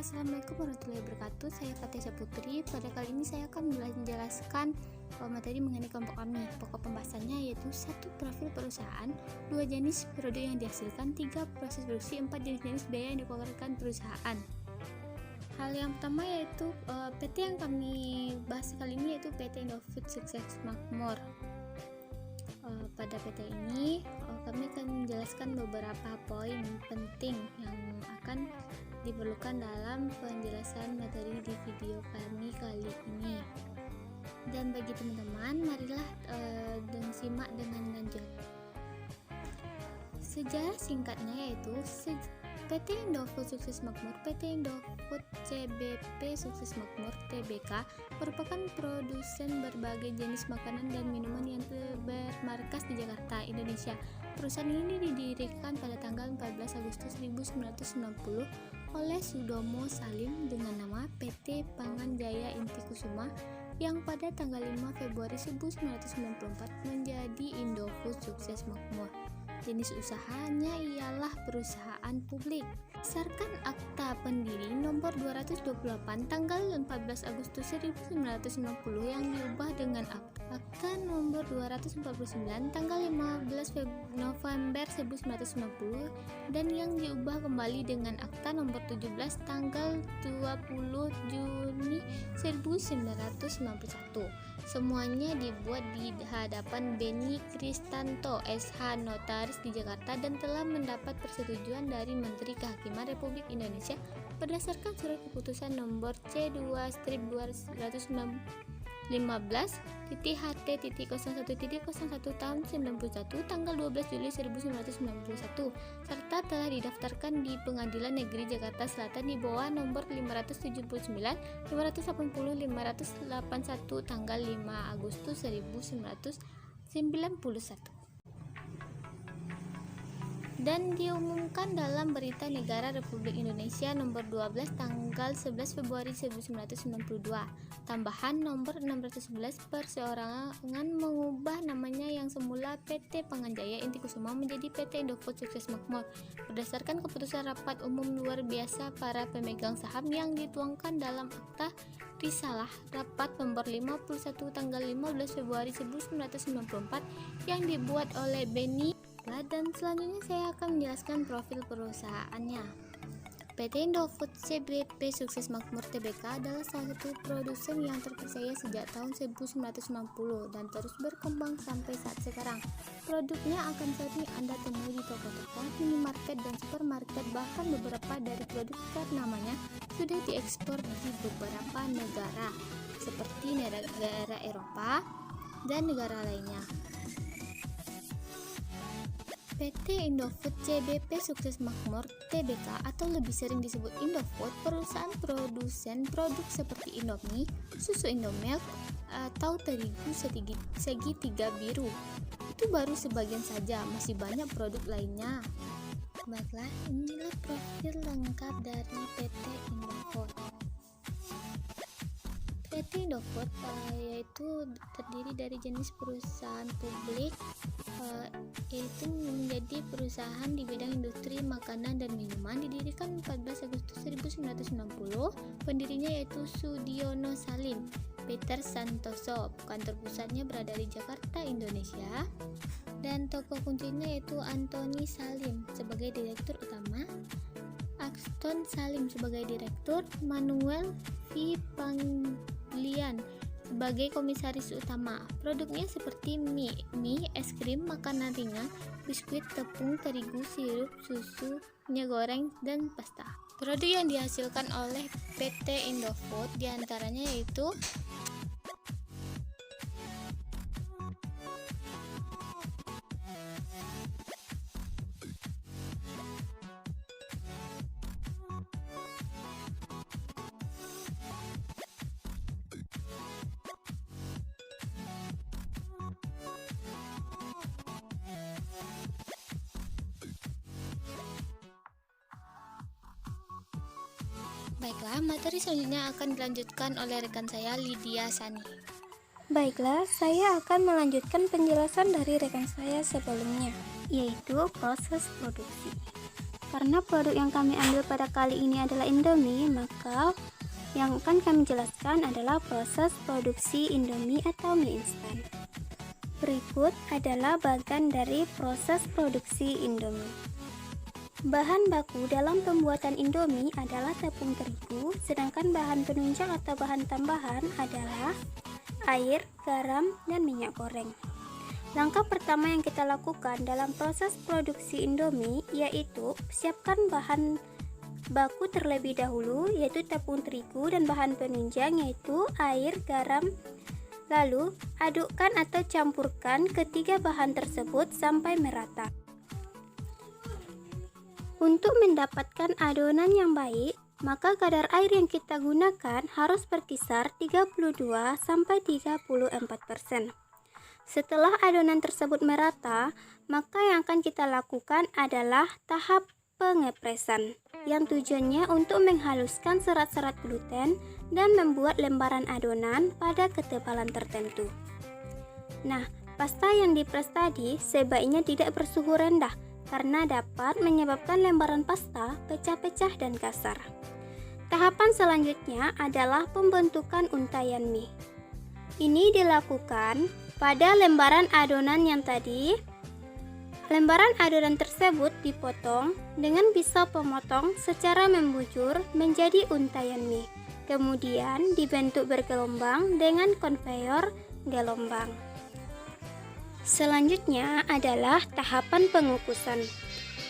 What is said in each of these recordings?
Assalamualaikum warahmatullahi wabarakatuh. Saya Fatia Putri. Pada kali ini saya akan menjelaskan materi mengenai kelompok kami. Pokok pembahasannya yaitu 1. Profil perusahaan, 2. Jenis produk yang dihasilkan, 3. Proses produksi, 4. Jenis-jenis biaya yang dikeluarkan perusahaan. Hal yang pertama yaitu PT yang kami bahas kali ini yaitu PT Indofood Sukses Makmur. Pada PT ini kami akan menjelaskan beberapa poin penting yang akan diperlukan dalam penjelasan materi di video kami kali ini. Dan bagi teman-teman, marilah simak dengan lanjut. Sejarah singkatnya yaitu PT Indofood Sukses Makmur, PT Indofood CBP Sukses Makmur Tbk merupakan produsen berbagai jenis makanan dan minuman yang bermarkas di Jakarta, Indonesia. Perusahaan ini didirikan pada tanggal 14 Agustus 1990 oleh Sudomo Salim dengan nama PT Pangan Jaya Inti Kusuma yang pada tanggal 5 Februari 1994 menjadi Indofood Sukses Makmur. Jenis usahanya ialah perusahaan publik. Berdasarkan Akta Pendiri nomor 228 tanggal 14 Agustus 1990 yang diubah dengan Akta nomor 249 tanggal 15 November 1990 dan yang diubah kembali dengan Akta nomor 17 tanggal 20 Juni 1991. Semuanya dibuat di hadapan Beni Kristanto SH Notaris di Jakarta dan telah mendapat persetujuan dari Menteri Kehakiman Republik Indonesia berdasarkan surat keputusan nomor C-2/2015-HT.01.01 tahun 91 tanggal 12 Juli 1991 serta telah didaftarkan di Pengadilan Negeri Jakarta Selatan di bawah nomor 579, 580, 581 tanggal 5 Agustus 1991 dan diumumkan dalam Berita Negara Republik Indonesia nomor 12 tanggal 11 Februari 1992. Tambahan nomor 611 perseorangan mengubah namanya yang semula PT Pangan Jaya Inti Kusuma menjadi PT Indofood Sukses Makmur berdasarkan keputusan rapat umum luar biasa para pemegang saham yang dituangkan dalam Akta Risalah Rapat nomor 51 tanggal 15 Februari 1994 yang dibuat oleh Beni. Dan selanjutnya saya akan menjelaskan profil perusahaannya. PT Indofood CBP Sukses Makmur Tbk adalah salah satu produsen yang terpercaya sejak tahun 1990 dan terus berkembang sampai saat sekarang. Produknya akan sering Anda temui di toko-toko, minimarket, dan supermarket, bahkan beberapa dari produk ternamanya sudah diekspor di beberapa negara seperti negara Eropa dan negara lainnya. PT Indofood CBP Sukses Makmur Tbk atau lebih sering disebut Indofood, perusahaan produsen produk seperti Indomie, susu Indomilk, atau terigu segitiga biru. Itu baru sebagian saja, masih banyak produk lainnya. Baiklah, inilah profil lengkap dari PT Indofood. PT Indofood yaitu terdiri dari jenis perusahaan publik, yaitu menjadi perusahaan di bidang industri makanan dan minuman. Didirikan 14 Agustus 1990. Pendirinya yaitu Sudiono Salim, Peter Santoso. Kantor pusatnya berada di Jakarta, Indonesia. Dan tokoh kuncinya yaitu Antoni Salim sebagai direktur utama, Axton Salim sebagai direktur, Manuel V. Panglian sebagai komisaris utama. Produknya seperti mie, es krim, makanan ringan, biskuit, tepung, terigu, sirup, susu, minyak goreng, dan pasta. Produk yang dihasilkan oleh PT Indofood diantaranya yaitu Baiklah, materi selanjutnya akan dilanjutkan oleh rekan saya Lydia Sani. Baiklah, saya akan melanjutkan penjelasan dari rekan saya sebelumnya, yaitu proses produksi. Karena produk yang kami ambil pada kali ini adalah Indomie, maka yang akan kami jelaskan adalah proses produksi Indomie atau mie instan. Berikut adalah bagian dari proses produksi Indomie. Bahan baku dalam pembuatan Indomie adalah tepung terigu, sedangkan bahan penunjang atau bahan tambahan adalah air, garam, dan minyak goreng. Langkah pertama yang kita lakukan dalam proses produksi Indomie yaitu siapkan bahan baku terlebih dahulu, yaitu tepung terigu dan bahan penunjang yaitu air, garam. Lalu adukkan atau campurkan ketiga bahan tersebut sampai merata. Untuk mendapatkan adonan yang baik, maka kadar air yang kita gunakan harus berkisar 32-34%. Setelah adonan tersebut merata, maka yang akan kita lakukan adalah tahap pengepresan, yang tujuannya untuk menghaluskan serat-serat gluten dan membuat lembaran adonan pada ketebalan tertentu. Nah, pasta yang dipres tadi sebaiknya tidak bersuhu rendah karena dapat menyebabkan lembaran pasta pecah-pecah dan kasar. Tahapan selanjutnya adalah pembentukan untayan mie. Ini dilakukan pada lembaran adonan yang tadi. Lembaran adonan tersebut dipotong dengan pisau pemotong secara membujur menjadi untayan mie. Kemudian dibentuk bergelombang dengan konveyor gelombang. Selanjutnya adalah tahapan pengukusan,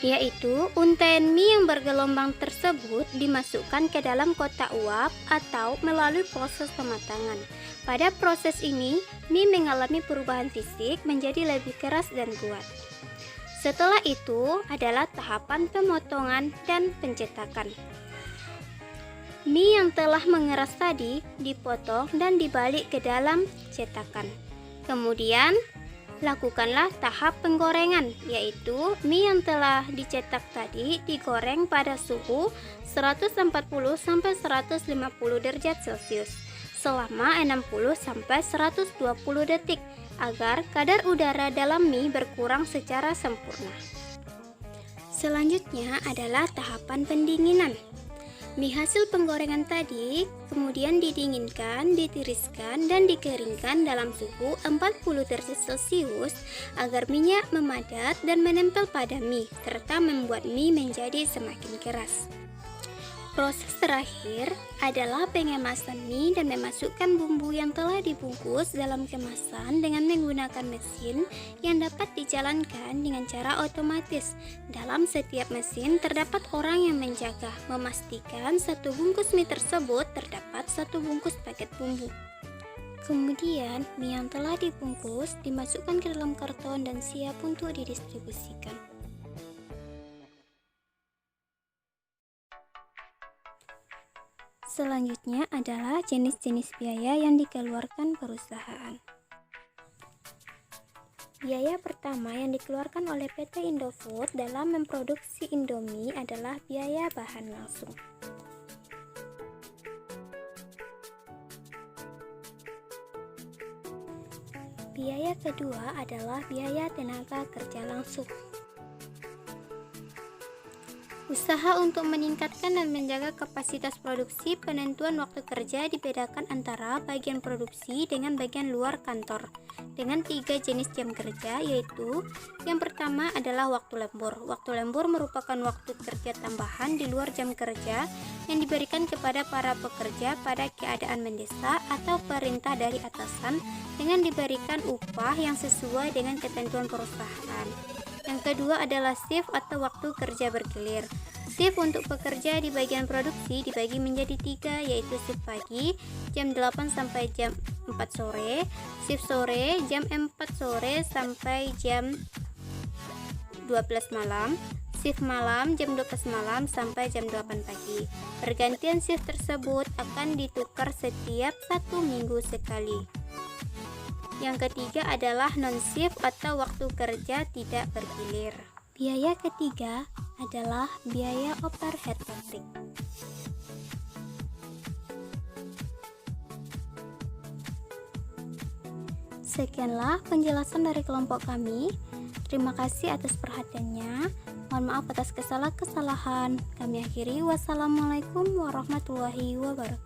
yaitu untayan mie yang bergelombang tersebut dimasukkan ke dalam kotak uap atau melalui proses pematangan. Pada proses ini, mie mengalami perubahan fisik menjadi lebih keras dan kuat. Setelah itu adalah tahapan pemotongan dan pencetakan. Mie yang telah mengeras tadi dipotong dan dibalik ke dalam cetakan. Kemudian, lakukanlah tahap penggorengan, yaitu mie yang telah dicetak tadi digoreng pada suhu 140-150 derajat Celcius selama 60-120 detik agar kadar udara dalam mie berkurang secara sempurna. Selanjutnya adalah tahapan pendinginan. Mie hasil penggorengan tadi kemudian didinginkan, ditiriskan, dan dikeringkan dalam suhu 40 derajat Celcius agar minyak memadat dan menempel pada mie, serta membuat mie menjadi semakin keras. Proses terakhir adalah pengemasan mie dan memasukkan bumbu yang telah dibungkus dalam kemasan dengan menggunakan mesin yang dapat dijalankan dengan cara otomatis. Dalam setiap mesin terdapat orang yang menjaga, memastikan satu bungkus mie tersebut terdapat satu bungkus paket bumbu. Kemudian, mie yang telah dibungkus dimasukkan ke dalam karton dan siap untuk didistribusikan. Selanjutnya adalah jenis-jenis biaya yang dikeluarkan perusahaan. Biaya pertama yang dikeluarkan oleh PT Indofood dalam memproduksi Indomie adalah biaya bahan langsung. Biaya kedua adalah biaya tenaga kerja langsung. Usaha untuk meningkatkan dan menjaga kapasitas produksi, penentuan waktu kerja dibedakan antara bagian produksi dengan bagian luar kantor dengan 3 jenis jam kerja, yaitu yang pertama adalah waktu lembur. Waktu lembur merupakan waktu kerja tambahan di luar jam kerja yang diberikan kepada para pekerja pada keadaan mendesak atau perintah dari atasan dengan diberikan upah yang sesuai dengan ketentuan perusahaan. Yang kedua adalah shift atau waktu kerja bergilir. Shift untuk pekerja di bagian produksi dibagi menjadi 3, yaitu shift pagi jam 8 sampai jam 4 sore, shift sore jam 4 sore sampai jam 12 malam, shift malam jam 12 malam sampai jam 8 pagi. Pergantian shift tersebut akan ditukar setiap 1 minggu sekali. Yang ketiga adalah non-shift atau waktu kerja tidak bergilir. Biaya ketiga adalah biaya overhead pabrik. Sekianlah penjelasan dari kelompok kami. Terima kasih atas perhatiannya. Mohon maaf atas kesalahan-kesalahan. Kami akhiri. Wassalamualaikum warahmatullahi wabarakatuh.